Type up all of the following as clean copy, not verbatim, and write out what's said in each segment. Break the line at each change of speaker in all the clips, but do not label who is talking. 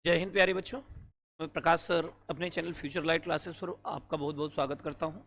जय हिंद प्यारे बच्चों। मैं प्रकाश सर अपने चैनल फ्यूचर लाइट क्लासेस पर आपका बहुत बहुत स्वागत करता हूं।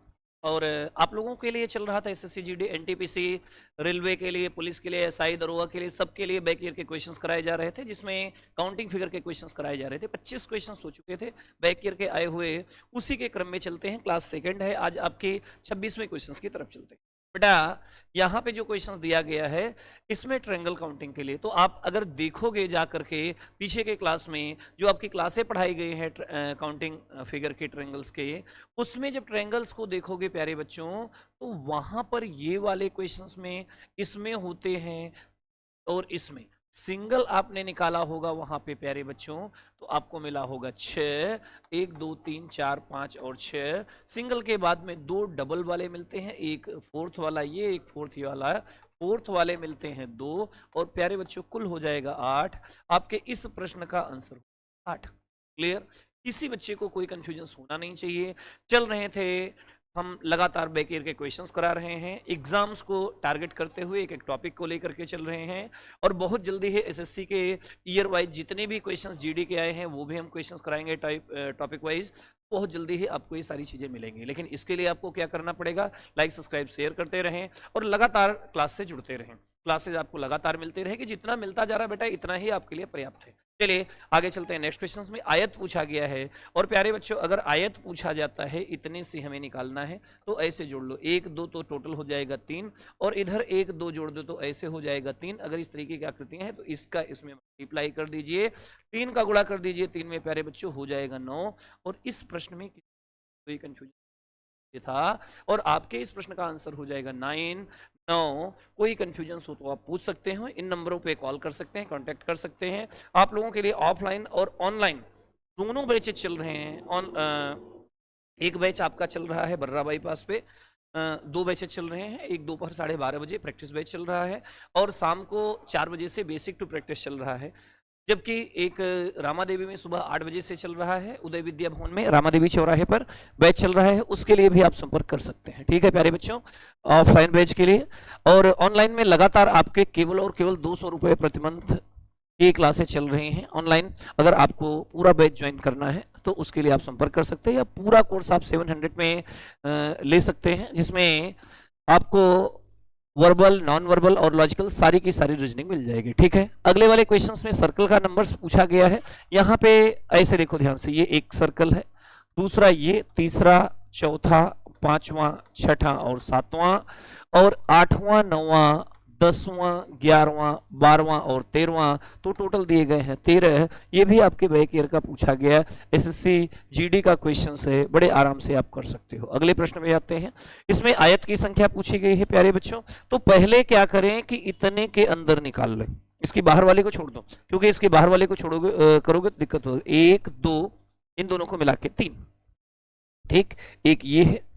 और आप लोगों के लिए चल रहा था एसएससी जीडी एनटीपीसी, रेलवे के लिए, पुलिस के लिए, एसआई दरोगा के लिए, सबके लिए बैक ईयर के क्वेश्चंस कराए जा रहे थे, जिसमें काउंटिंग फिगर के क्वेश्चंस कराए जा रहे थे। 25 क्वेश्चंस हो चुके थे बैक ईयर के आए हुए। उसी के क्रम में चलते हैं। क्लास सेकंड है, आज आपके 26वें क्वेश्चंस की तरफ चलते हैं। बेटा यहाँ पे जो क्वेश्चन दिया गया है इसमें ट्रायंगल काउंटिंग के लिए, तो आप अगर देखोगे जा करके पीछे के क्लास में जो आपकी क्लासें पढ़ाई गई हैं काउंटिंग फिगर के ट्रायंगल्स के, उसमें जब ट्रायंगल्स को देखोगे प्यारे बच्चों तो वहां पर ये वाले क्वेश्चंस में इसमें होते हैं और इसमें सिंगल आपने निकाला होगा वहां पे प्यारे बच्चों, तो आपको मिला होगा 6, 1 2 3 4 5 और 6। सिंगल के बाद में 2 डबल वाले मिलते हैं, एक फोर्थ वाला, ये एक फोर्थ वाला, फोर्थ वाले मिलते हैं 2, और प्यारे बच्चों कुल हो जाएगा 8। आपके इस प्रश्न का आंसर 8। क्लियर? किसी बच्चे को कोई कंफ्यूजन होना नहीं चाहिए। चल रहे थे हम लगातार बैक ईयर के क्वेश्चंस करा रहे हैं, एग्जाम्स को टारगेट करते हुए एक एक टॉपिक को लेकर के चल रहे हैं, और बहुत जल्दी है एसएससी के ईयर वाइज जितने भी क्वेश्चंस जीडी के आए हैं वो भी हम क्वेश्चंस कराएंगे टॉपिक वाइज। बहुत जल्दी ही आपको ये सारी चीजें मिलेंगी, लेकिन इसके लिए आपको क्या करना पड़ेगा, लाइक सब्सक्राइब शेयर करते रहें और लगातार क्लास से जुड़ते रहें। क्लासेज आपको लगातार मिलते रहेगी, जितना मिलता जा रहा है बेटा इतना ही आपके लिए पर्याप्त है। चलिए आगे चलते हैं। नेक्स्ट क्वेश्चन में आयत पूछा गया है, और प्यारे बच्चों अगर आयत पूछा जाता है इतने से हमें निकालना है तो ऐसे जोड़ लो, 1 2 तो टोटल हो जाएगा 3, और इधर 1 2 जोड़ दो तो ऐसे हो जाएगा 3। अगर इस तरीके की आकृतियां हैं तो इसका इसमें मल्टीप्लाई कर दीजिए, 3 का गुणा कर दीजिए, 3 में प्यारे बच्चों हो जाएगा 9। और इस प्रश्न में कोई कंफ्यूजन था, और आपके इस प्रश्न का आंसर हो जाएगा 9। कोई कंफ्यूजन हो तो आप पूछ सकते हो, इन नंबरों पे कॉल कर सकते हैं, कांटेक्ट कर सकते हैं। आप लोगों के लिए ऑफलाइन और ऑनलाइन दोनों बैचेज चल रहे हैं। एक बैच आपका चल रहा है बर्रा बाईपास पे, 2 बैचेज चल रहे हैं, एक दोपहर 12:30 बजे प्रैक्टिस बैच चल रहा है, और शाम को 4 बजे से बेसिक टू प्रैक्टिस चल रहा है। जबकि एक रामा देवी में सुबह 8 बजे से चल रहा है, उदय विद्या भवन में रामा देवी चौराहे पर बैच चल रहा है, उसके लिए भी आप संपर्क कर सकते हैं। ठीक है प्यारे बच्चों, ऑफलाइन बैच के लिए। और ऑनलाइन में लगातार आपके केवल और केवल 200 रुपये प्रति मंथ ये क्लासेस चल रही हैं ऑनलाइन। अगर आपको पूरा बैच ज्वाइन करना है तो उसके लिए आप संपर्क कर सकते हैं, या पूरा कोर्स आप 700 में ले सकते हैं, जिसमें आपको वर्बल, नॉन वर्बल और लॉजिकल सारी की सारी रीजनिंग मिल जाएगी। ठीक है, अगले वाले क्वेश्चंस में सर्कल का नंबर्स पूछा गया है। यहाँ पे ऐसे देखो ध्यान से, ये एक सर्कल है, दूसरा ये, तीसरा, चौथा, 5वां, 6ठा और 7वां, और 8वां, 9वां, 10वां, 11वां, 12वां और 13वां, तो टोटल दिए गए हैं 13। ये भी आपके बैक ईयर का पूछा गया एसएससी जीडी का क्वेश्चन है, बड़े आराम से आप कर सकते हो। अगले प्रश्न में आते हैं। इसमें आयत की संख्या पूछी गई है प्यारे बच्चों, तो पहले क्या करें कि इतने के अंदर निकाल लें, इसकी बाहर वाले को छोड़ दो, क्योंकि इसके बाहर वाले को छोड़ोगे करोगे तो दिक्कत होगी। 1 2 इन दोनों को मिला के 3, ठीक, एक ये है,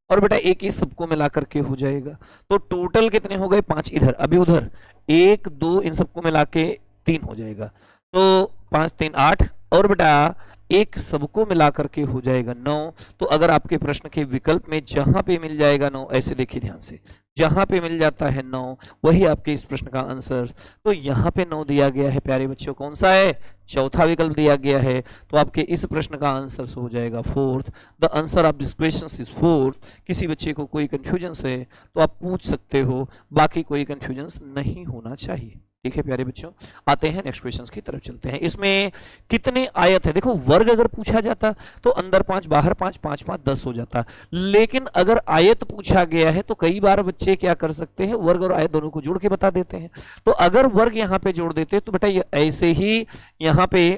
और बेटा एक ही सबको मिला करके हो जाएगा, तो टोटल कितने हो गए 5 इधर, अभी उधर 1 2 इन सबको मिला के 3 हो जाएगा, तो 5 3 8, और बेटा एक सबको मिला करके हो जाएगा 9। तो अगर आपके प्रश्न के विकल्प में जहां पे मिल जाएगा 9, ऐसे देखिए ध्यान से, जहां पे मिल जाता है 9 वही आपके इस प्रश्न का आंसर। तो यहाँ पे 9 दिया गया है प्यारे बच्चों, कौन सा है, चौथा विकल्प दिया गया है, तो आपके इस प्रश्न का आंसर हो जाएगा 4th। The answer of this question is 4th। किसी बच्चे को कोई कंफ्यूजन है तो आप पूछ सकते हो, बाकी कोई कंफ्यूजन नहीं होना चाहिए। ठीक है प्यारे बच्चों, आते हैं नेक्स्ट क्वेश्चन की तरफ चलते हैं। इसमें कितने आयत है, देखो वर्ग अगर पूछा जाता तो अंदर 5 बाहर 5, 5 5 10 हो जाता, लेकिन अगर आयत पूछा गया है तो कई बार बच्चे क्या कर सकते हैं, वर्ग और आयत दोनों को जोड़ के बता देते हैं। तो अगर वर्ग यहाँ पे जोड़ देते तो बेटा ये ऐसे ही यहाँ पे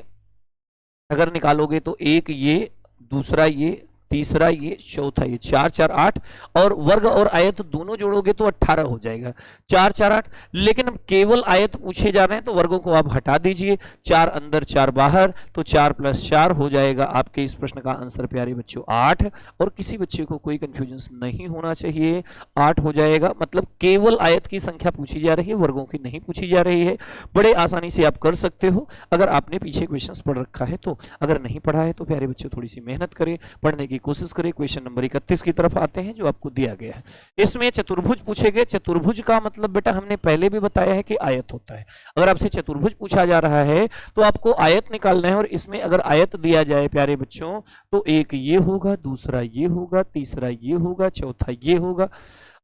अगर निकालोगे तो एक ये, दूसरा ये, तीसरा ये, चौथा ये, 4 4 8, और वर्ग और आयत दोनों जोड़ोगे तो 18 हो जाएगा, 4 4 8। लेकिन केवल आयत पूछे जा रहे हैं तो वर्गों को आप हटा दीजिए, 4 अंदर 4 बाहर, तो 4 + 4 हो जाएगा आपके इस प्रश्न का आंसर प्यारे बच्चों 8। और किसी बच्चे को कोई कंफ्यूजन नहीं होना चाहिए, 8 हो जाएगा, मतलब केवल आयत की संख्या पूछी जा रही है, वर्गों की नहीं पूछी जा रही है। बड़े आसानी से आप कर सकते हो अगर आपने पीछे क्वेश्चन पढ़ रखा है तो। अगर नहीं पढ़ा है तो प्यारे बच्चों थोड़ी सी मेहनत करें, पढ़ने की की कोशिश करें। क्वेश्चन नंबर 31 की तरफ आते हैं जो आपको दिया गया है। इसमें चतुर्भुज पूछे गए। चतुर्भुज का मतलब बेटा हमने पहले भी बताया है कि आयत होता है। अगर आपसे चतुर्भुज पूछा जा रहा है तो आपको आयत निकालना है, और इसमें अगर आयत दिया जाए प्यारे बच्चों तो एक ये होगा, दूसरा ये होगा, तीसरा ये होगा, चौथा ये होगा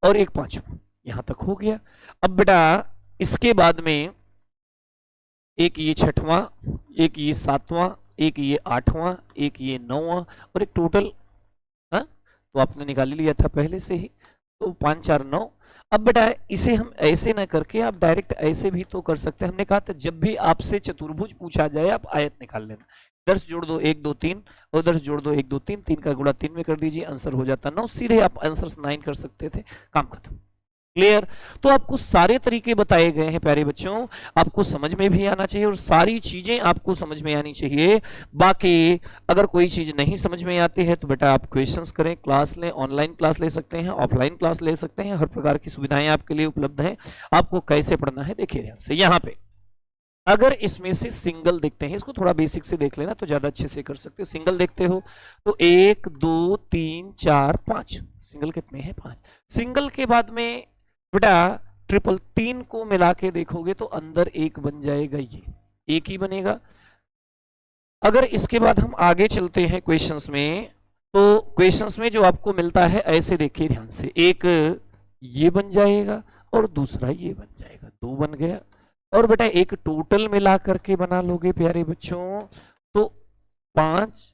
और एक पांचवा। यहां तक हो गया। अब बेटा इसके बाद में एक ये छठवां, एक ये सातवां, एक ये आठवां, एक ये नौवां और एक टोटल, हाँ तो आपने निकाल लिया था पहले से ही, तो 5 4 9। अब बेटा इसे हम ऐसे ना करके आप डायरेक्ट ऐसे भी तो कर सकते हैं। हमने कहा था जब भी आपसे चतुर्भुज पूछा जाए आप आयत निकाल लेना। 10 जोड़ दो 1 2 3 और 10 जोड़ दो 1 2 3, 3 का गुणा 3 में कर दीजिए, आंसर हो जाता 9। सीधे आप आंसर 9 कर सकते थे, काम खत्म। क्लियर? तो आपको सारे तरीके बताए गए हैं प्यारे बच्चों, आपको समझ में भी आना चाहिए और सारी चीजें आपको समझ में आनी चाहिए। बाकी अगर कोई चीज नहीं समझ में आती है तो बेटा आप क्वेश्चंस करें, क्लास लें, ऑनलाइन क्लास ले सकते हैं, ऑफलाइन क्लास ले सकते हैं, हर प्रकार की सुविधाएं आपके लिए उपलब्ध हैं। आपको कैसे पढ़ना है देखिए ध्यान से। यहाँ पे अगर इसमें से सिंगल देखते हैं, इसको थोड़ा बेसिक से देख लेना तो ज्यादा अच्छे से कर सकते हो। सिंगल देखते हो तो 1 2 3 4 5, सिंगल कितने हैं? 5। सिंगल के बाद में बेटा ट्रिपल 3 को मिला के देखोगे तो अंदर एक बन जाएगा, ये एक ही बनेगा। अगर इसके बाद हम आगे चलते हैं क्वेश्चंस में, तो क्वेश्चंस में जो आपको मिलता है ऐसे देखिए ध्यान से, एक ये बन जाएगा और दूसरा ये बन जाएगा, 2 बन गया। और बेटा एक टोटल मिला करके बना लोगे प्यारे बच्चों तो 5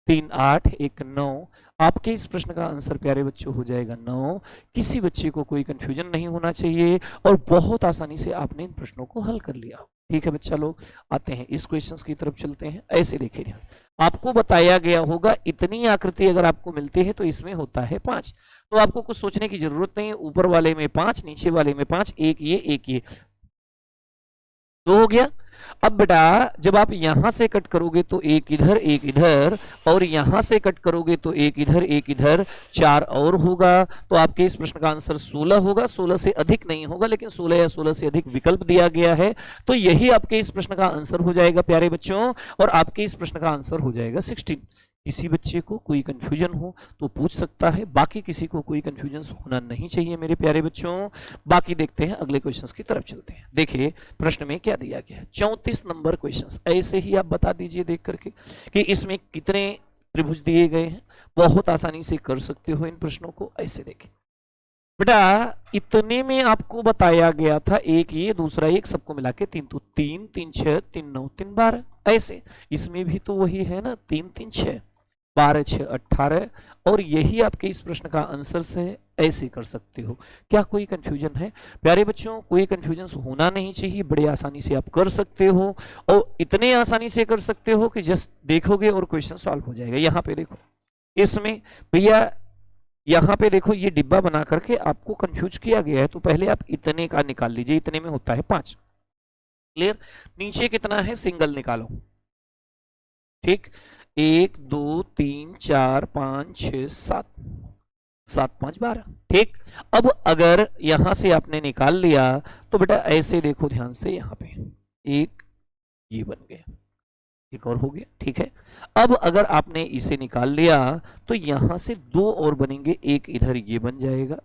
3 8 1 9। आपके इस प्रश्न का आंसर प्यारे बच्चों हो जाएगा 9। किसी बच्चे को कोई कंफ्यूजन नहीं होना चाहिए और बहुत आसानी से आपने इन प्रश्नों को हल कर लिया। ठीक है बच्चा लोग, आते हैं इस क्वेश्चंस की तरफ चलते हैं। ऐसे देखिए आपको बताया गया होगा इतनी आकृति अगर आपको मिलती है तो इसमें होता है 5। तो आपको कुछ सोचने की जरूरत नहीं है। ऊपर वाले में 5, नीचे वाले में 5, एक ये 2 हो गया। अब बेटा जब आप यहां से कट करोगे तो एक इधर और यहां से कट करोगे तो एक इधर 4 और होगा। तो आपके इस प्रश्न का आंसर 16 होगा। 16 से अधिक नहीं होगा, लेकिन 16 या 16 से अधिक विकल्प दिया गया है, तो यही आपके इस प्रश्न का आंसर हो जाएगा प्यारे बच्चों। और आपके इस प्रश्न का आंसर हो जाएगा 16। किसी बच्चे को कोई कंफ्यूजन हो तो पूछ सकता है, बाकी किसी को कोई कंफ्यूजन होना नहीं चाहिए मेरे प्यारे बच्चों। बाकी देखते हैं अगले क्वेश्चंस की तरफ चलते हैं। देखिए प्रश्न में क्या दिया गया है, 34 नंबर क्वेश्चंस। ऐसे ही आप बता दीजिए देख करके कि इसमें कितने त्रिभुज दिए गए हैं। बहुत आसानी से कर सकते हो इन प्रश्नों को। ऐसे देखें बेटा, इतने में आपको बताया गया था एक ये, दूसरा एक, सबको मिला के 3, तो 3 3 6 3 9 3 12। ऐसे इसमें भी तो वही है ना, 3 3 6 12 6 18। और यही आपके इस प्रश्न का आंसर है। ऐसे कर सकते हो। क्या कोई कंफ्यूजन है प्यारे बच्चों? कोई कंफ्यूजन होना नहीं चाहिए, बड़े आसानी से आप कर सकते हो और इतने आसानी से कर सकते हो कि जस्ट देखोगे और क्वेश्चन सॉल्व हो जाएगा। यहाँ पे देखो, इसमें भैया यहाँ पे देखो ये डिब्बा बना करके आपको कंफ्यूज किया गया है, तो पहले आप इतने का निकाल लीजिए। इतने में होता है 5। क्लियर? नीचे कितना है सिंगल निकालो। ठीक, 1 2 3 4 5 6 7, 7 5 12। ठीक, अब अगर यहां से आपने निकाल लिया तो बेटा ऐसे देखो ध्यान से, यहां पे एक ये बन गया, एक और हो गया। ठीक है, अब अगर आपने इसे निकाल लिया तो यहां से 2 और बनेंगे, एक इधर ये बन जाएगा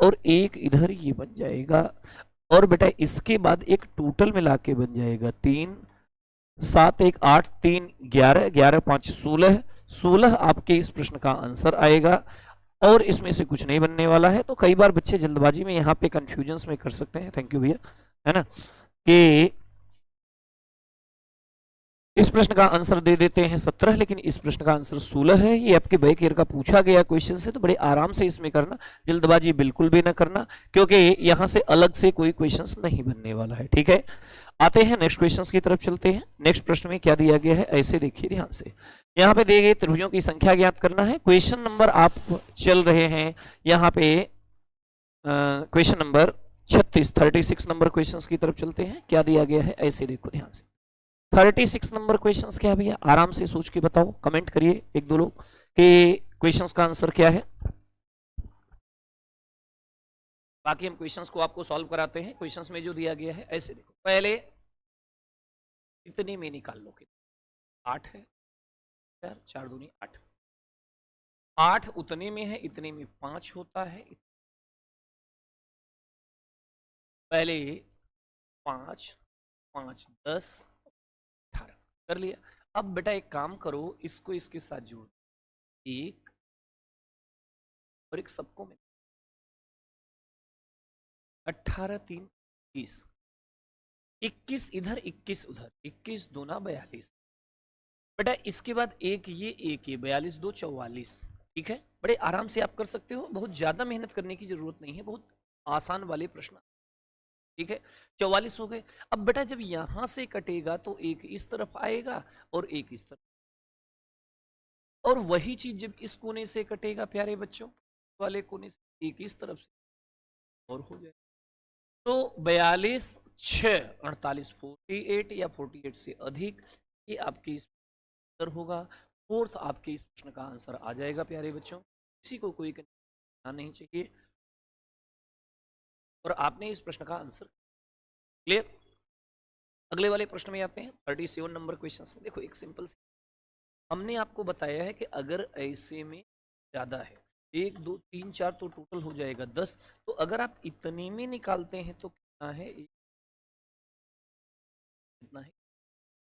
और एक इधर ये बन जाएगा। और बेटा इसके बाद एक टोटल मिला के बन जाएगा 3 7 1 8 3 11, 11 5 16। 16 आपके इस प्रश्न का आंसर आएगा और इसमें से कुछ नहीं बनने वाला है। तो कई बार बच्चे जल्दबाजी में यहाँ पे कंफ्यूजन में कर सकते हैं, थैंक यू भैया, है ना, कि इस प्रश्न का आंसर दे देते हैं 17, लेकिन इस प्रश्न का आंसर 16 है। ये आपके बैक ईयर का पूछा गया क्वेश्चन है, तो बड़े आराम से इसमें करना, जल्दबाजी बिल्कुल भी ना करना, क्योंकि यहां से अलग से कोई क्वेश्चंस नहीं बनने वाला है। ठीक है, आते हैं नेक्स्ट क्वेश्चंस की तरफ चलते हैं। नेक्स्ट प्रश्न में क्या दिया गया है, ऐसे देखिए ध्यान से। यहाँ पे दिए गए त्रिभुजों की संख्या ज्ञात करना है। क्वेश्चन नंबर आप चल रहे हैं यहाँ पे क्वेश्चन नंबर 36 नंबर क्वेश्चन की तरफ चलते हैं। क्या दिया गया है, ऐसे देखो ध्यान से। 36 नंबर क्वेश्चंस क्या है भैया, आराम से सोच के बताओ, कमेंट करिए एक दो लोग कि क्वेश्चंस का आंसर क्या है। बाकी हम क्वेश्चंस को आपको सॉल्व कराते हैं। क्वेश्चंस में जो दिया गया है ऐसे देखो, पहले इतने में निकाल लो, 8 है, 4 4 दूनी 8। 8 उतने में है, इतने में 5 होता है। पहले 5 5 10 18 कर लिया। अब बेटा एक काम करो, इसको इसके साथ जोड़, एक और एक सबको में 18 3 21, 21 इधर 21 उधर, 21 दूना 42। बेटा इसके बाद एक ये 42 दो 44। ठीक है, बड़े आराम से आप कर सकते हो, बहुत ज्यादा मेहनत करने की जरूरत नहीं है, बहुत आसान वाले प्रश्न। ठीक है, 44 हो गए। अब बेटा जब यहां से कटेगा तो एक इस तरफ आएगा और एक इस तरफ, और वही चीज जब इस कोने से कटेगा प्यारे बच्चों, वाले कोने से एक इस तरफ से और हो जाए, तो 42 6 48 48 या 48 से अधिक, ये आपके इस उत्तर होगा। फोर्थ आपके इस प्रश्न का आंसर आ जाएगा प्यारे बच्चों, किसी को कोई कहना नहीं चाहिए, और आपने इस प्रश्न का आंसर क्लियर। अगले वाले प्रश्न में आते हैं, 37 नंबर क्वेश्चन में। देखो एक सिंपल सी, हमने आपको बताया है कि अगर ऐसे में ज्यादा है, 1 2 3 4 तो टोटल हो जाएगा 10, तो अगर आप इतने में निकालते हैं तो कितना है, कितना है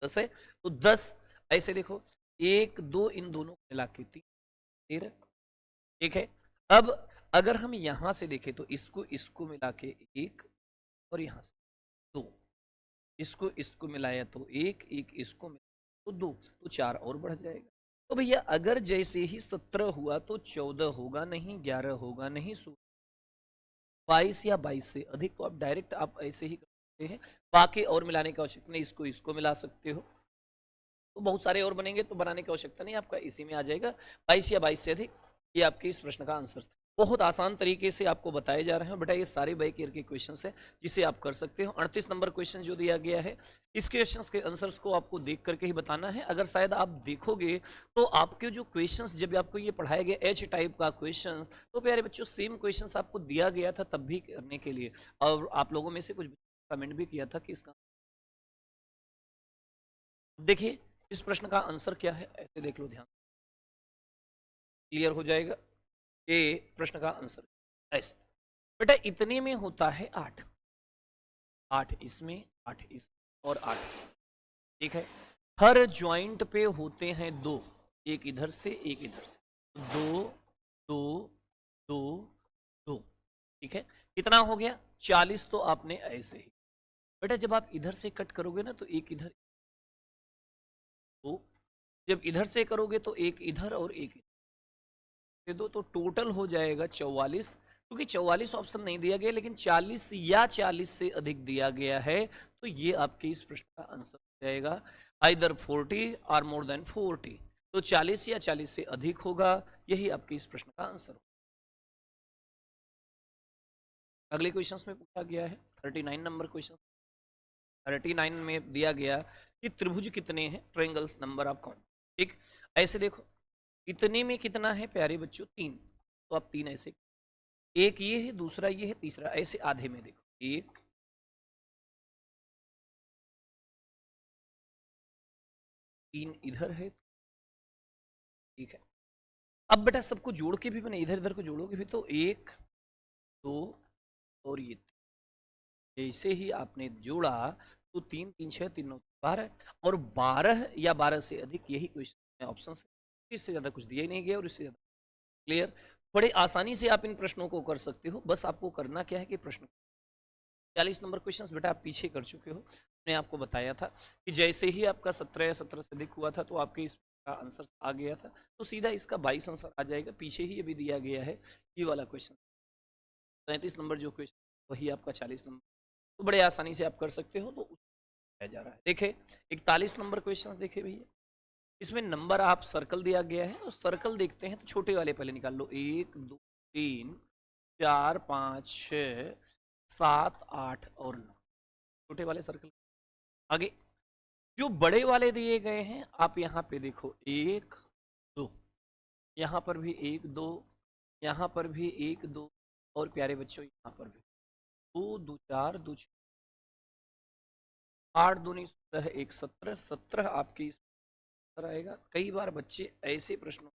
10 है, तो 10 ऐसे देखो, 1 2 इन दोनों को मिला के 3 13। ठीक है, अब अगर हम यहां से देखें तो इसको इसको मिला के 1 और यहां से 2, इसको इसको मिलाया तो 1 1 इसको मिलाया तो 2, तो 4 और बढ़ जाएगा। तो भैया अगर जैसे ही 17 हुआ तो 14 होगा नहीं, 11 होगा नहीं, 22 या 22 से अधिक, तो आप डायरेक्ट आप ऐसे ही कर सकते हैं, बाकी और मिलाने की आवश्यकता नहीं, इसको इसको मिला सकते हो, तो बहुत सारे और बनेंगे तो बनाने की आवश्यकता नहीं, आपका इसी में आ जाएगा 22 या 22 से अधिक। ये आपके इस प्रश्न का आंसर था। बहुत आसान तरीके से आपको बताए जा रहे हैं बेटा, ये सारे बाइक ईयर के क्वेश्चंस हैं जिसे आप कर सकते हो। 38 नंबर क्वेश्चन जो दिया गया है, इस क्वेश्चंस के आंसर्स को आपको देख करके ही बताना है। अगर शायद आप देखोगे तो आपके जो क्वेश्चंस, जब आपको ये पढ़ाया गया एच टाइप का क्वेश्चन, तो प्यारे बच्चों सेम क्वेश्चंस आपको दिया गया था तब भी करने के लिए, और आप लोगों में से कुछ कमेंट भी किया था कि इसका देखिए इस प्रश्न का आंसर क्या है, ऐसे देख लो, ध्यान क्लियर हो जाएगा। ये प्रश्न का आंसर ऐसे बेटा, इतने में होता है 8, 8 इसमें 8 इस और 8 इसमें। ठीक है, हर ज्वाइंट पे होते हैं 2, एक इधर से एक इधर से, 2 2 2 2। ठीक है, कितना हो गया 40, तो आपने ऐसे ही बेटा जब आप इधर से कट करोगे ना तो एक इधर, दो, जब इधर से करोगे तो एक इधर और एक इधर दे दो, तो टोटल हो जाएगा 44। क्योंकि 44 ऑप्शन नहीं दिया गया, लेकिन 40 या 40 से अधिक दिया गया है, तो ये आपके इस प्रश्न का आंसर हो जाएगा, आइदर 40 और मोर देन 40, तो 40 या 40 से अधिक होगा, यही आपके इस प्रश्न का आंसर होगा। अगले क्वेश्चंस में पूछा गया है 39 नंबर क्वेश्चन। 39 में दिया गया कि त्रिभुज कितने हैं, ट्रायंगल्स नंबर ऑफ काउंट। ठीक, ऐसे देखो, इतने में कितना है प्यारे बच्चों 3, तो आप 3 ऐसे, एक ये है, दूसरा ये है, तीसरा ऐसे आधे में देखो, एक 3 इधर है। ठीक है, अब बेटा सबको जोड़ के भी मैंने इधर इधर को जोड़ोगे भी तो 1 2 और ये जैसे ही आपने जोड़ा तो 3 3 6 3 9 12, और 12 या 12 से अधिक, यही क्वेश्चन ऑप्शन है, इससे ज्यादा कुछ दिया ही नहीं गया और इससे ज्यादा। क्लियर, बड़े आसानी से आप इन प्रश्नों को कर सकते हो, बस आपको करना क्या है कि प्रश्न 40 नंबर क्वेश्चंस बेटा आप पीछे कर चुके हो। मैंने आपको बताया था कि जैसे ही आपका 17 या 17 से अधिक हुआ था तो आपके इसका आंसर आ गया था, तो सीधा इसका 22 आंसर आ जाएगा, पीछे ही अभी दिया गया है ये वाला क्वेश्चन। 37 नंबर जो क्वेश्चन वही आपका 40 नंबर, तो बड़े आसानी से आप कर सकते हो, तो जा रहा है। देखे 41 नंबर क्वेश्चन देखे भैया, इसमें नंबर आप सर्कल दिया गया है, तो सर्कल देखते हैं, तो छोटे वाले पहले निकाल लो, 1 2 3 4 5 6 7 8 और 9, छोटे वाले सर्कल। आगे जो बड़े वाले दिए गए हैं आप यहाँ पे देखो, 1 2, यहाँ पर भी 1 2, यहाँ पर भी 1 2, और प्यारे बच्चों यहाँ पर भी 2 2 4 2 8 2 17 1 17, 17 आपकी इस आएगा। कई बार बच्चे ऐसे प्रश्नों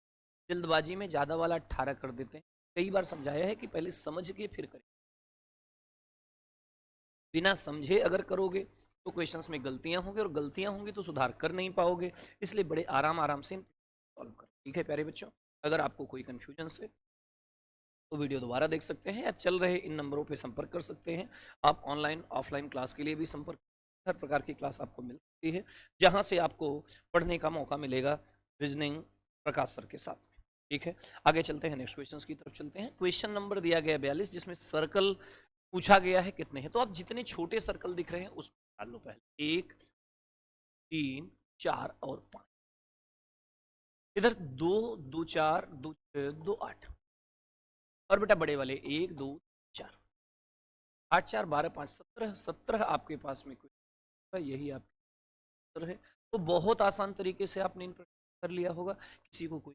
जल्दबाजी में ज्यादा वाला 18 कर देते हैं। कई बार समझाया है कि पहले समझ के फिर करें, बिना समझे अगर करोगे तो क्वेश्चंस में गलतियां होंगी, और गलतियां होंगी तो सुधार कर नहीं पाओगे। इसलिए बड़े आराम आराम से सॉल्व करो। ठीक है प्यारे बच्चों, अगर आपको कोई कंफ्यूजन है तो वीडियो दोबारा देख सकते हैं, या चल रहे इन नंबरों पे संपर्क कर सकते हैं। आप ऑनलाइन ऑफलाइन क्लास के लिए भी संपर्क, हर प्रकार की क्लास आपको मिल सकती है जहां से आपको पढ़ने का मौका मिलेगा रीजनिंग प्रकाश सर के साथ में। ठीक है, आगे चलते हैं, नेक्स्ट क्वेश्चन की तरफ चलते हैं। क्वेश्चन नंबर दिया गया 42, जिसमें सर्कल पूछा गया है कितने हैं। तो आप जितने छोटे सर्कल दिख रहे हैं उसमें डाल लो पहले, 1 3 4 और 5। इधर 2 2 4 2 6 2 8, और बेटा बड़े वाले 1 2 4 8 4 12 5 17 17 आपके पास में कोई, यही आपका उत्तर है। तो बहुत आसान तरीके से आपने इन प्रश्न कर लिया होगा, किसी को कोई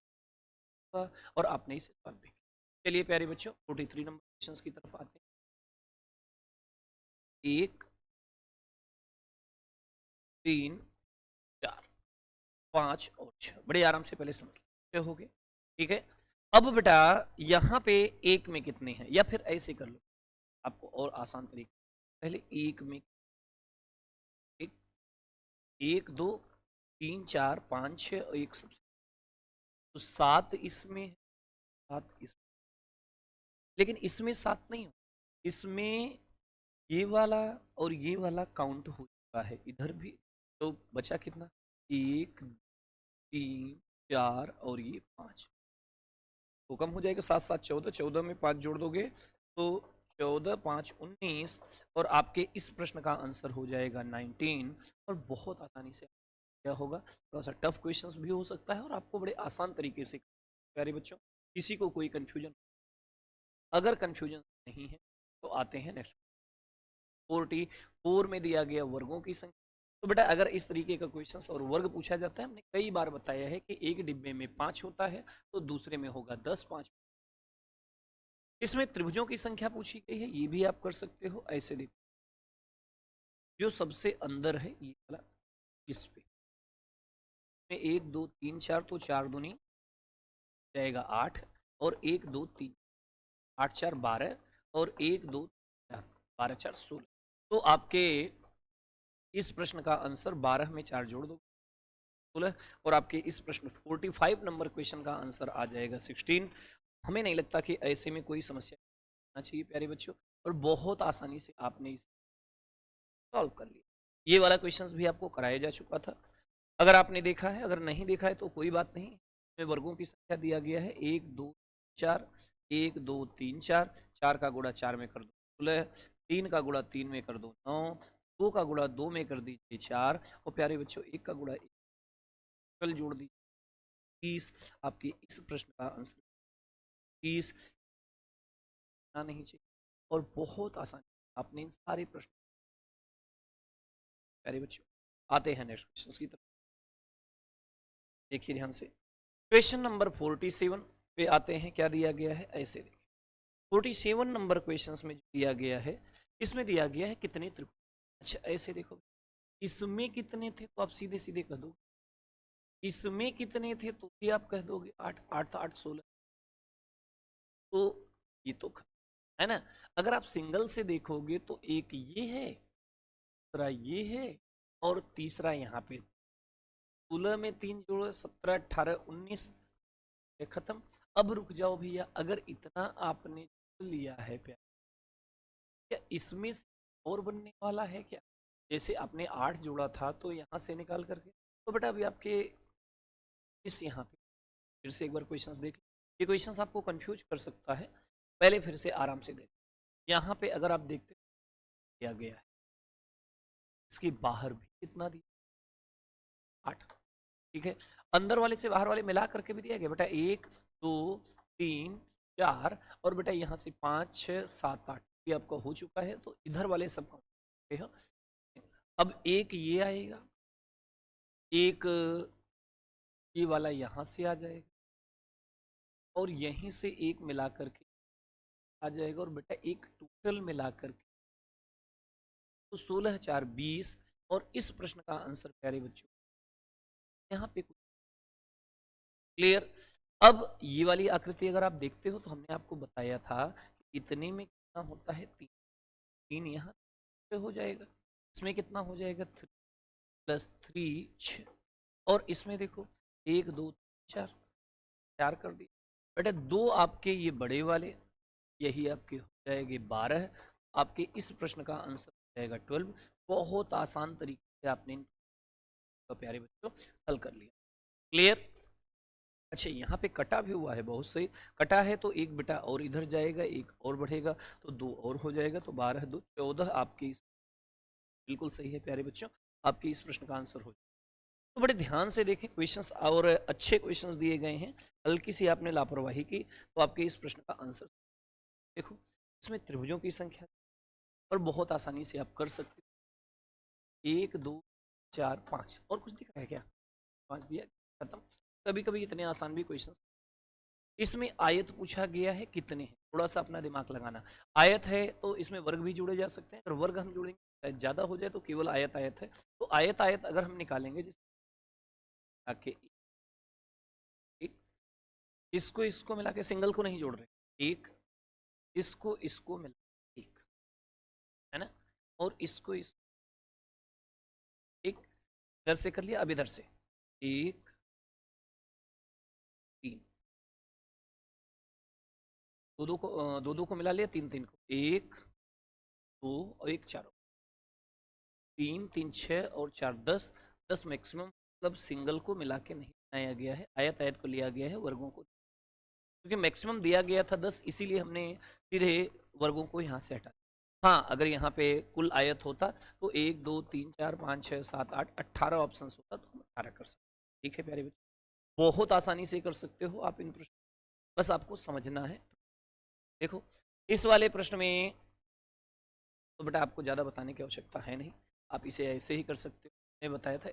होगा और आपने इसे सॉल्व भी किया। चलिए प्यारे बच्चों 43 नंबर क्वेश्चन की तरफ आते हैं। 1 3 4 5 और 6, बड़े आराम से पहले समझ हो गए। ठीक है, अब बेटा यहाँ पे एक में कितने हैं, या फिर ऐसे कर लो आपको और आसान तरीके, पहले एक में एक, 1 2 3 4 5 6 और एक सबसे, तो 7 इसमें, 7 इसमें, लेकिन इसमें 7 नहीं हो, इसमें ये वाला और ये वाला काउंट हो चुका है इधर भी। तो बचा कितना, 1 3 4 और ये 5, तो कम हो जाएगा, 7 7 14, 14 में 5 जोड़ दोगे तो 14 5 19, और आपके इस प्रश्न का आंसर हो जाएगा 19। और बहुत आसानी से क्या होगा, थोड़ा सा टफ क्वेश्चंस भी हो सकता है और आपको बड़े आसान तरीके से। प्यारे बच्चों, किसी को कोई कंफ्यूजन, अगर कंफ्यूजन नहीं है तो आते हैं नेक्स्ट। 44 में दिया गया वर्गों की संख्या। तो बेटा अगर इस तरीके का क्वेश्चन और वर्ग पूछा जाता है, हमने कई बार बताया है कि एक डिब्बे में 5 होता है तो दूसरे में होगा 10, 5। इसमें त्रिभुजों की संख्या पूछी गई है, ये भी आप कर सकते हो। ऐसे देखो, जो सबसे अंदर है ये वाला, इस पे में 1 2 3 4, तो 4 दूनी जाएगा 8, और 1 2 3 8 4 12, और 1 2 4 12 4 16। तो आपके इस प्रश्न का आंसर 12 में 4 जोड़ दो 16, और आपके इस प्रश्न 45 नंबर क्वेश्चन का आंसर आ जाएगा 16। हमें नहीं लगता कि ऐसे में कोई समस्या होना चाहिए प्यारे बच्चों, और बहुत आसानी से आपने इसे सॉल्व कर लिया। ये वाला क्वेश्चंस भी आपको कराया जा चुका था, अगर आपने देखा है, अगर नहीं देखा है तो कोई बात नहीं। इसमें वर्गों की संख्या दिया गया है 1 2 4, 1 2 3 4, 4 का गुणा 4 में कर दो 16, 3 का गुणा 3 में कर दो 9, 2 का गुणा 2 में कर दीजिए 4, और प्यारे बच्चों 1 का गुणा 1 कल जोड़ दीजिए 30। आपके इस प्रश्न का आंसर 30 नहीं चाहिए, और बहुत आसान आपने इन सारे प्रश्न। प्यारे बच्चों आते हैं नेक्स्ट क्वेश्चन की तरफ, देखिए ध्यान से। क्वेश्चन नंबर 47 पे आते हैं, क्या दिया गया है, ऐसे देखिए 47 नंबर क्वेश्चंस में दिया गया है, इसमें दिया गया है कितने त्रिभुज। अच्छा ऐसे देखो, इसमें कितने थे तो आप सीधे सीधे कह दो, इसमें कितने थे तो भी आप कह दोगे 8 8 8 16। तो ये तो है ना, अगर आप सिंगल से देखोगे तो एक ये है, दूसरा ये है, और तीसरा यहाँ पे 16 में 3 जोड़ो 17 18 19, खत्म। अब रुक जाओ भैया, अगर इतना आपने लिया है प्यार, क्या इसमें से और बनने वाला है क्या, जैसे आपने 8 जोड़ा था तो यहाँ से निकाल करके, तो बेटा अभी आपके इस यहाँ पे फिर से एक बार क्वेश्चंस देख, ये क्वेश्चंस आपको कंफ्यूज कर सकता है, पहले फिर से आराम से देख। यहाँ पे अगर आप देखते दिया गया है, इसके बाहर भी कितना दिया 8, ठीक है, अंदर वाले से बाहर वाले मिला करके भी दिया गया बेटा 1 2 3 4, और बेटा यहाँ से 5 6 7 8 ये आपका हो चुका है, तो इधर वाले सब हो। अब एक ये आएगा, एक ये वाला यहाँ से आ जाएगा, और यहीं से एक मिला करके आ जाएगा, और बेटा एक टोटल मिला करके, तो 16 4 20। और इस प्रश्न का आंसर प्यारे बच्चों यहाँ पे क्लियर, अब ये वाली आकृति अगर आप देखते हो तो हमने आपको बताया था कि इतने में कितना होता है, 3। 3 यहाँ पे हो जाएगा, इसमें कितना हो जाएगा, 3 प्लस 3 6, और इसमें देखो 1 2 4, 4 कर दिया बेटा। 2 आपके ये बड़े वाले, यही आपके हो जाएंगे 12। आपके इस प्रश्न का आंसर हो जाएगा 12। बहुत आसान तरीके से आपने प्यारे बच्चों हल कर लिया। क्लियर? अच्छा, यहाँ पे कटा भी हुआ है, बहुत सही। कटा है तो एक बेटा और इधर जाएगा, एक और बढ़ेगा तो 2 और हो जाएगा, तो 12 2 14 आपके इस, बिल्कुल सही है प्यारे बच्चों, आपके इस प्रश्न का आंसर हो जाएगा। तो बड़े ध्यान से देखें क्वेश्चंस, और अच्छे क्वेश्चंस दिए गए हैं। हल्की सी आपने लापरवाही की तो आपके इस प्रश्न का आंसर देखो, इसमें त्रिभुजों की संख्या और बहुत आसानी से आप कर सकते हो। 1 2 4 5, और कुछ दिख रहा है क्या? 5 दिया, खत्म। कभी कभी इतने आसान भी क्वेश्चन। इसमें आयत पूछा गया है, कितने हैं, थोड़ा सा अपना दिमाग लगाना। आयत है तो इसमें वर्ग भी जुड़े जा सकते हैं, अगर वर्ग हम जोड़ेंगे शायद ज्यादा हो जाए, तो केवल आयत आयत है। तो आयत आयत अगर हम निकालेंगे, जिस आके एक, इसको इसको मिला के, सिंगल को नहीं जोड़ रहे, एक, इसको इसको मिला एक, है ना, और इसको इस एक, इधर से कर लिया, अब इधर से 1 3, दो दो को मिला लिया, 3 3 को, 1 2 और 1 4, 3 3 6 और 4 10, 10 मैक्सिमम, मतलब सिंगल को मिला के नहीं बनाया गया है, आयत आयत को लिया गया है, वर्गों को, क्योंकि मैक्सिमम दिया गया था 10, इसीलिए हमने सीधे वर्गों को यहाँ से हटा दिया। हाँ, अगर यहाँ पे कुल आयत होता तो 1 2 3 4 5 6 7 8 18 ऑप्शन होता, तो हम 18 कर सकते। ठीक है प्यारे बच्चे, बहुत आसानी से कर सकते हो आप इन प्रश्न, बस आपको समझना है। देखो, इस वाले प्रश्न में तो बेटा आपको ज़्यादा बताने की आवश्यकता है नहीं, आप इसे ऐसे ही कर सकते हो। मैंने बताया था,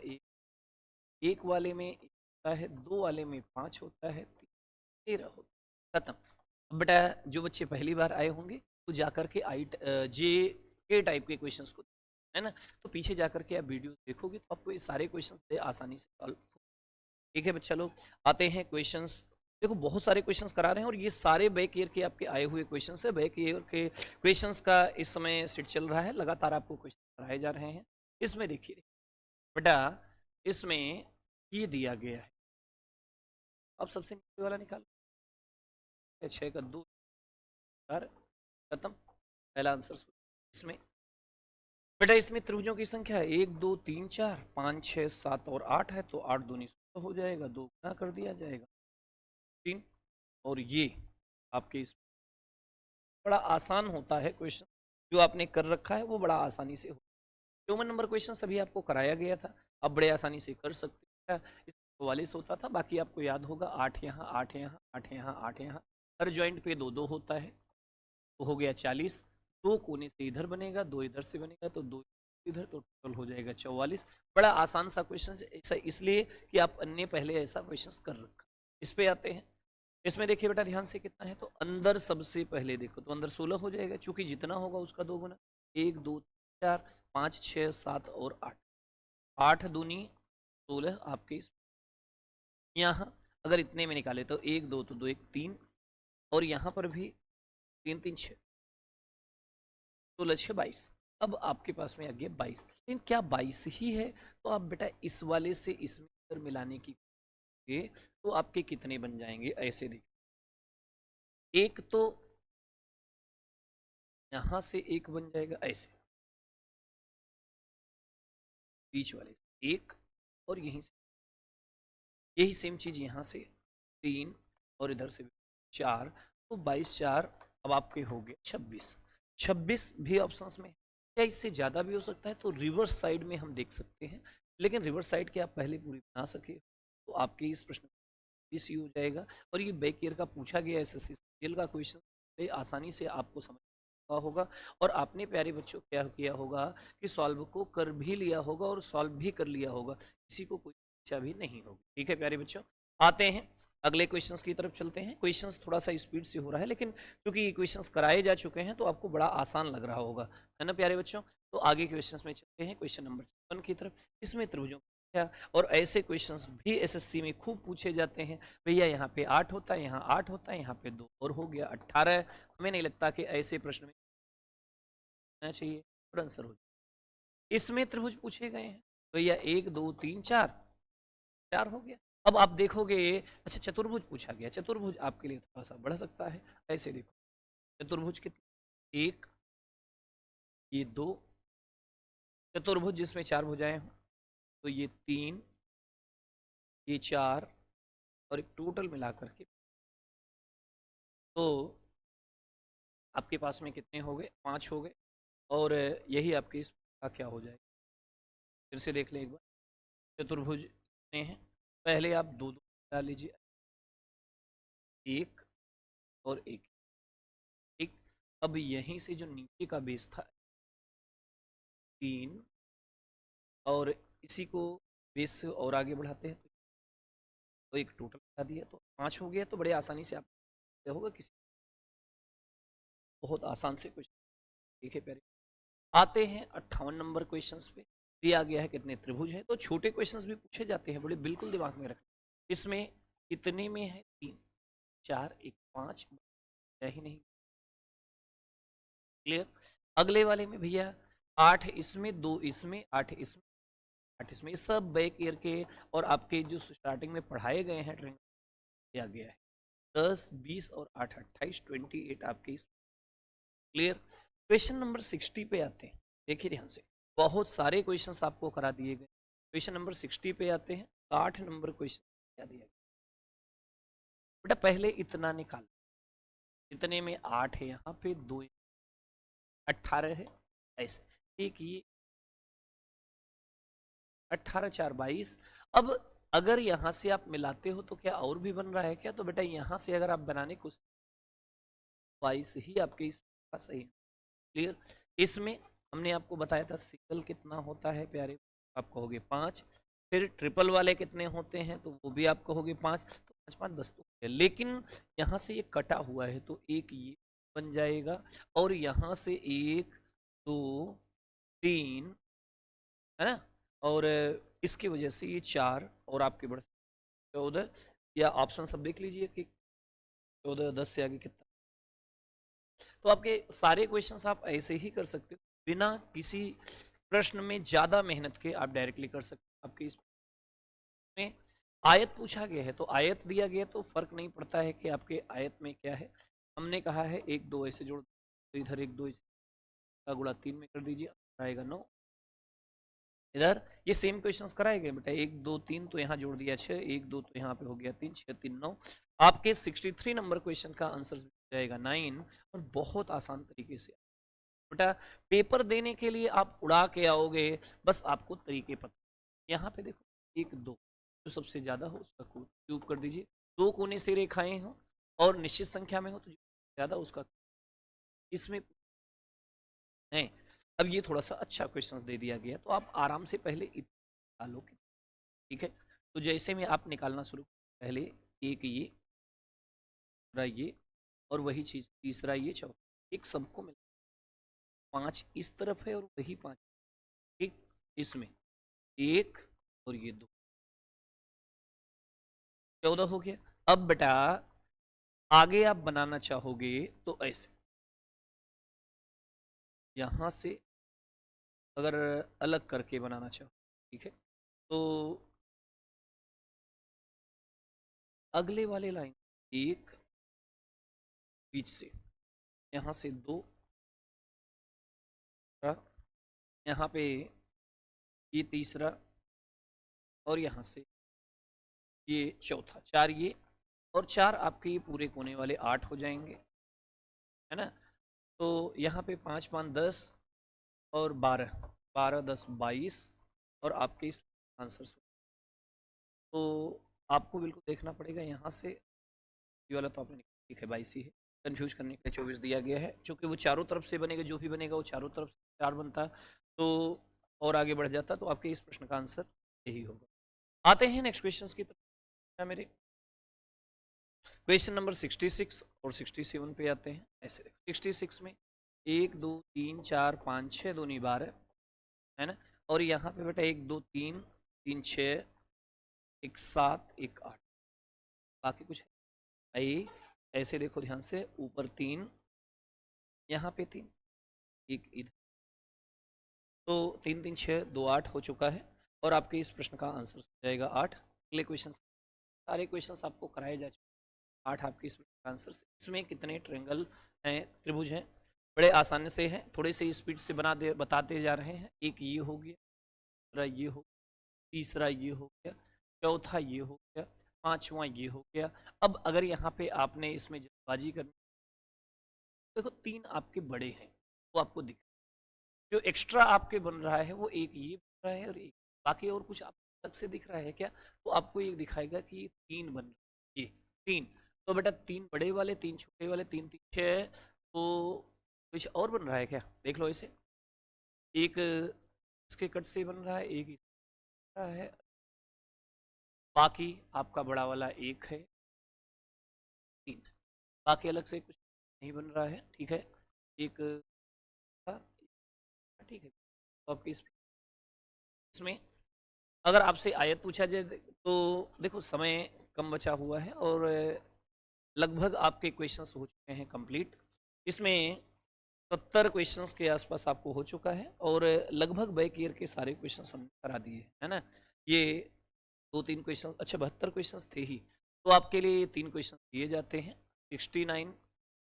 एक वाले में होता है, 2 वाले में 5 होता है, 13 होता है, खत्म। अब बेटा जो बच्चे पहली बार आए होंगे तो जाकर के जे के टाइप के क्वेश्चंस को, है ना, तो पीछे जाकर के आप वीडियो देखोगे तो आपको ये सारे क्वेश्चन आसानी से सॉल्व। ठीक है बच्चा लोग, आते हैं क्वेश्चंस। देखो, बहुत सारे क्वेश्चंस करा रहे हैं, और ये सारे बैक ईयर के आपके आए हुए क्वेश्चंस है। बैक ईयर के क्वेश्चंस का इस समय सेट चल रहा है, लगातार आपको क्वेश्चन कराए जा रहे हैं। इसमें देखिए बेटा, इसमें ये दिया गया है, अब सबसे नीचे वाला निकाल, 6 का 2 4, खत्म, पहला आंसर। इसमें बेटा, इसमें त्रिभुजों की संख्या है 1 2 3 4 5 6 7 और 8 है, तो 8 दूनी 16 हो जाएगा, 2 गुना कर दिया जाएगा 3, और ये आपके इस, बड़ा आसान होता है क्वेश्चन, जो आपने कर रखा है वो बड़ा आसानी से हो। ह्यूमन नंबर क्वेश्चन सभी आपको कराया गया था, आप बड़े आसानी से कर सकते हैं। इस 44 होता था, बाकी आपको याद होगा, 8 यहाँ 8 यहाँ 8 यहाँ 8 यहाँ, हर ज्वाइंट पे 2 2 होता है, तो हो गया 40। 2 कोने से इधर बनेगा, 2 इधर से बनेगा, तो 2 इधर, तो टोटल हो जाएगा 44। बड़ा आसान सा क्वेश्चन, ऐसा इसलिए कि आप अन्य पहले ऐसा क्वेश्चन कर रखा। इस पे आते हैं, इसमें देखिए बेटा ध्यान से, कितना है, तो अंदर सबसे पहले देखो, तो अंदर 16 हो जाएगा, क्योंकि जितना होगा उसका 2 गुना, 1 2 4 5 6 7 और 8, 8 दूनी 16 आपके यहाँ। अगर इतने में निकाले तो 1 2, तो 2 1 3, और यहाँ पर भी 3 3 6, 16 6 22। अब आपके पास में आ गया 22, लेकिन क्या 22 ही है? तो आप बेटा इस वाले से इसमें अगर मिलाने की तो आपके कितने बन जाएंगे, ऐसे देखिए, एक तो यहां से एक बन जाएगा, ऐसे बीच वाले से एक, और यहीं से यही सेम चीज यहां से 3, और इधर से 4, तो 22 4, अब आपके हो गए 26। 26 भी ऑप्शंस में है। क्या इससे ज्यादा भी हो सकता है? तो रिवर्स साइड में हम देख सकते हैं, लेकिन रिवर्स साइड के आप पहले पूरी बना सके तो आपके इस प्रश्न इसी हो जाएगा। और ये बैक ईयर का पूछा गया एसएससी सीजीएल का क्वेश्चन, आसानी से आपको समझ होगा, और आपने प्यारे बच्चों क्या किया होगा कि सॉल्व को कर भी लिया होगा और सॉल्व भी कर लिया होगा, किसी को कोई इच्छा भी नहीं होगी। ठीक है प्यारे बच्चों, आते हैं अगले क्वेश्चंस की तरफ चलते हैं। क्वेश्चंस थोड़ा सा स्पीड से हो रहा है, लेकिन क्योंकि क्वेश्चंस कराए जा चुके हैं तो आपको बड़ा आसान लग रहा होगा, है ना प्यारे बच्चों। तो आगे क्वेश्चंस में चलते हैं, क्वेश्चन नंबर 7 की तरफ। इसमें त्रिभुजों संख्या, और ऐसे क्वेश्चंस भी एसएससी में खूब पूछे जाते हैं। भैया यहाँ पे 8 होता है, यहाँ 8 होता है, यहाँ पे 2 और हो गया 18। हमें नहीं लगता कि ऐसे प्रश्न में आना चाहिए और आंसर हो जाए। इसमें त्रिभुज पूछे गए हैं, भैया 1 2 3 4, 4 हो गया। अब आप देखोगे, अच्छा चतुर्भुज पूछा गया, चतुर्भुज आपके लिए थोड़ा सा बढ़ सकता है। ऐसे देखो, चतुर्भुज कितने, 1, ये 2, चतुर्भुज जिसमें 4 भुजाएं हो तो ये 3, ये 4, और एक टोटल मिलाकर के तो आपके पास में कितने हो गए, 5 हो गए। और यही आपके इसका क्या हो जाएगा, फिर से देख लें एक बार। चतुर्भुज कितने हैं, पहले आप दो दो डाल लीजिए, 1 और 1, ठीक। अब यहीं से जो नीचे का बेस था 3, और इसी को बेस से और आगे बढ़ाते हैं तो एक टोटल बता दिया तो 5 हो गया। तो बड़े आसानी से आप होगा किसी, बहुत आसान से क्वेश्चन। ठीक है प्यारे, आते हैं 58 नंबर क्वेश्चंस पे। दिया गया है कितने त्रिभुज है, तो छोटे क्वेश्चंस भी पूछे जाते हैं, बड़े बिल्कुल दिमाग में रखें। इसमें कितने में है, 3 4 1 5 ही नहीं, क्लियर। अगले वाले में भैया 8 इसमें, 2 इसमें, 8 इसमें, 8 इसमें, ये सब बैक ईयर के और आपके जो स्टार्टिंग में पढ़ाए गए हैं ट्रेनिंग दिया गया है। 10 20 और 8 28 28 आपके इस, क्लियर। क्वेश्चन नंबर 60 पे आते हैं, देखिए ध्यान से, बहुत सारे क्वेश्चंस आपको करा दिए गए। क्वेश्चन नंबर 60 पे आते हैं, 8 नंबर क्वेश्चन क्या दिया गया बेटा, पहले इतना निकाल, इतने में 8 है, यहाँ पे 2 18 है, ऐसे, ठीक। ये 18 4 22। अब अगर यहाँ से आप मिलाते हो तो क्या और भी बन रहा है क्या, तो बेटा यहाँ से अगर आप बनाने को 22 ही आपके इस सही है, क्लियर। इसमें हमने आपको बताया था सिंगल कितना होता है प्यारे, आप कहोगे 5, फिर ट्रिपल वाले कितने होते हैं तो वो भी आप कहोगे 5, तो 5 5 10 तो है। लेकिन यहाँ से ये कटा हुआ है तो एक ये बन जाएगा, और यहाँ से 1 2 3, है ना, और इसकी वजह से ये 4 और आपके बढ़ 14, या ऑप्शन सब देख लीजिए कि 14 10 से आगे कितना। तो आपके सारे क्वेश्चंस आप ऐसे ही कर सकते हो, बिना किसी प्रश्न में ज्यादा मेहनत के आप डायरेक्टली कर सकते हो। आपके इसमें आयत पूछा गया है तो आयत दिया गया तो फर्क नहीं पड़ता है कि आपके आयत में क्या है। हमने कहा है 1 2 ऐसे जोड़, तो इधर 1 2 का गुणा 3 में कर दीजिए, आएगा 9। इधर ये सेम क्वेश्चंस कराए गए बेटा, 1 2 3 तो यहाँ जोड़ दिया 6, 1 2 तो यहाँ पे हो गया 3 6 3 9। आपके 63 नंबर क्वेश्चन का आंसर जाएगा 9, और बहुत आसान तरीके से बेटा पेपर देने के लिए आप उड़ा के आओगे, बस आपको तरीके पता। यहाँ पे देखो 1 2, जो सबसे ज्यादा हो उसका क्यूब कर दीजिए, 2 कोने से रेखाएं हो और निश्चित संख्या में हो तो ज्यादा उसका, इसमें है। अब ये थोड़ा सा अच्छा क्वेश्चन दे दिया गया तो आप आराम से पहले निकालो, ठीक है। तो जैसे में आप निकालना शुरू, पहले एक ये, दूसरा ये, और वही चीज तीसरा ये, चौथा, एक सबको मिला 5 इस तरफ है और वही 5, ठीक। इसमें 1 और ये 2, 14 हो गया। अब बेटा आगे आप बनाना चाहोगे तो ऐसे, यहां से अगर अलग करके बनाना चाहो, ठीक है, तो अगले वाले लाइन 1 बीच से, यहाँ से 2, यहाँ पे ये तीसरा, और यहाँ से ये चौथा, 4 ये, और 4 आपके ये पूरे कोने वाले 8 हो जाएंगे, है ना। तो यहाँ पे 5 5 10 और 12, 12 10 22, और आपके इस आंसर से तो आपको बिल्कुल देखना पड़ेगा यहाँ से, ये वाला तो आपने ठीक है 22 ही है, कंफ्यूज करने के लिए 24 दिया गया है, क्योंकि वो चारों तरफ से बनेगा, जो भी बनेगा वो चारों तरफ से 4 बनता तो और आगे बढ़ जाता, तो आपके इस प्रश्न का आंसर यही होगा। आते हैं नेक्स्ट क्वेश्चन की तरफ, मेरे क्वेश्चन नंबर 66 और 67 पे आते हैं। ऐसे 66 में 1 2 3 4 5 6 दूनी 12, है ना, और यहाँ पे बेटा 1 2 3 3 6 1 7 1 8, बाकी कुछ है भाई? ऐसे देखो ध्यान से, ऊपर 3, यहाँ पे 3, एक इधर, तो 3 3 6 2 8 हो चुका है और आपके इस प्रश्न का आंसर हो जाएगा 8। अगले क्वेश्चन, सारे क्वेश्चंस आपको कराए जा चुके हैं। 8 आपके इसमें आंसर। इसमें कितने ट्रेंगल हैं, त्रिभुज हैं? बड़े आसानी से हैं, थोड़े से स्पीड से बताते जा रहे हैं। एक ये हो गया, दूसरा ये हो, तीसरा ये हो गया, चौथा ये हो गया, पांचवा ये हो गया। अब अगर यहाँ पे आपने इसमें जल्दबाजी करनी, देखो 3 आपके बड़े हैं वो आपको दिख, जो एक्स्ट्रा आपके बन रहा है वो एक ये बन रहा है और एक बाकी, और कुछ आप अलग से दिख रहा है क्या? तो आपको ये दिखाएगा कि ये 3 बन रहा है, ये 3। तो बेटा 3 बड़े वाले, 3 छोटे वाले, 3 3 6, तो कुछ और बन रहा है क्या? देख लो इसे, एक इसके कट से बन रहा है, एक इसका बन रहा है, बाकी आपका बड़ा वाला एक है, 3, बाकी अलग से कुछ नहीं बन रहा है। ठीक है, एक था, ठीक है। तो आपकी इसमें अगर आपसे आयत पूछा जाए तो देखो समय कम बचा हुआ है और लगभग आपके क्वेश्चंस हो चुके हैं कंप्लीट। इसमें 70 क्वेश्चंस के आसपास आपको हो चुका है और लगभग बैक ईयर के सारे क्वेश्चंस हमने करा दिए, है ना। ये 2 3 क्वेश्चन, अच्छा 72 क्वेश्चंस थे ही, तो आपके लिए 3 क्वेश्चन दिए जाते हैं। 69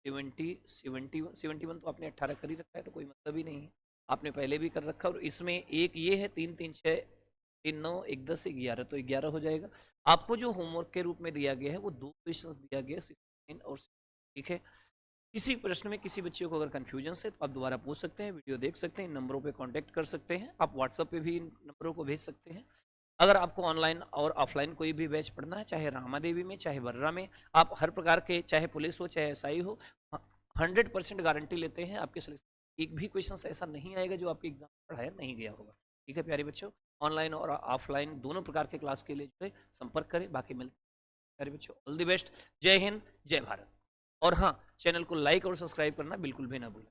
70 71 71 तो आपने 18 कर ही रखा है, तो कोई मतलब ही नहीं है, आपने पहले भी कर रखा। और इसमें एक ये है 3 3 6 3 9 1 10 11, तो 11 हो जाएगा। आपको जो होमवर्क के रूप में दिया गया है वो 2 क्वेश्चंस दिया गया है, 69 और 60, ठीक है। किसी प्रश्न में किसी बच्चे को अगर कंफ्यूजन है तो आप दोबारा पूछ सकते हैं, वीडियो देख सकते हैं, इन नंबरों पे कांटेक्ट कर सकते हैं, आप व्हाट्सएप पे भी इन नंबरों को भेज सकते हैं। अगर आपको ऑनलाइन और ऑफलाइन कोई भी बैच पढ़ना है, चाहे रामा देवी में चाहे वर्रा में, आप हर प्रकार के, चाहे पुलिस हो चाहे एसआई हो, 100% गारंटी लेते हैं आपके सिलेक्शन। एक भी क्वेश्चन ऐसा नहीं आएगा जो आपके एग्जाम में पढ़ाया नहीं गया होगा। ठीक है प्यारे बच्चों, ऑनलाइन और ऑफलाइन दोनों प्रकार के क्लास के लिए जो है संपर्क करें। बाकी मिलते हैं प्यारे बच्चों, ऑल द बेस्ट, जय हिंद जय भारत। और हाँ, चैनल को लाइक और सब्सक्राइब करना बिल्कुल भी ना भूलें।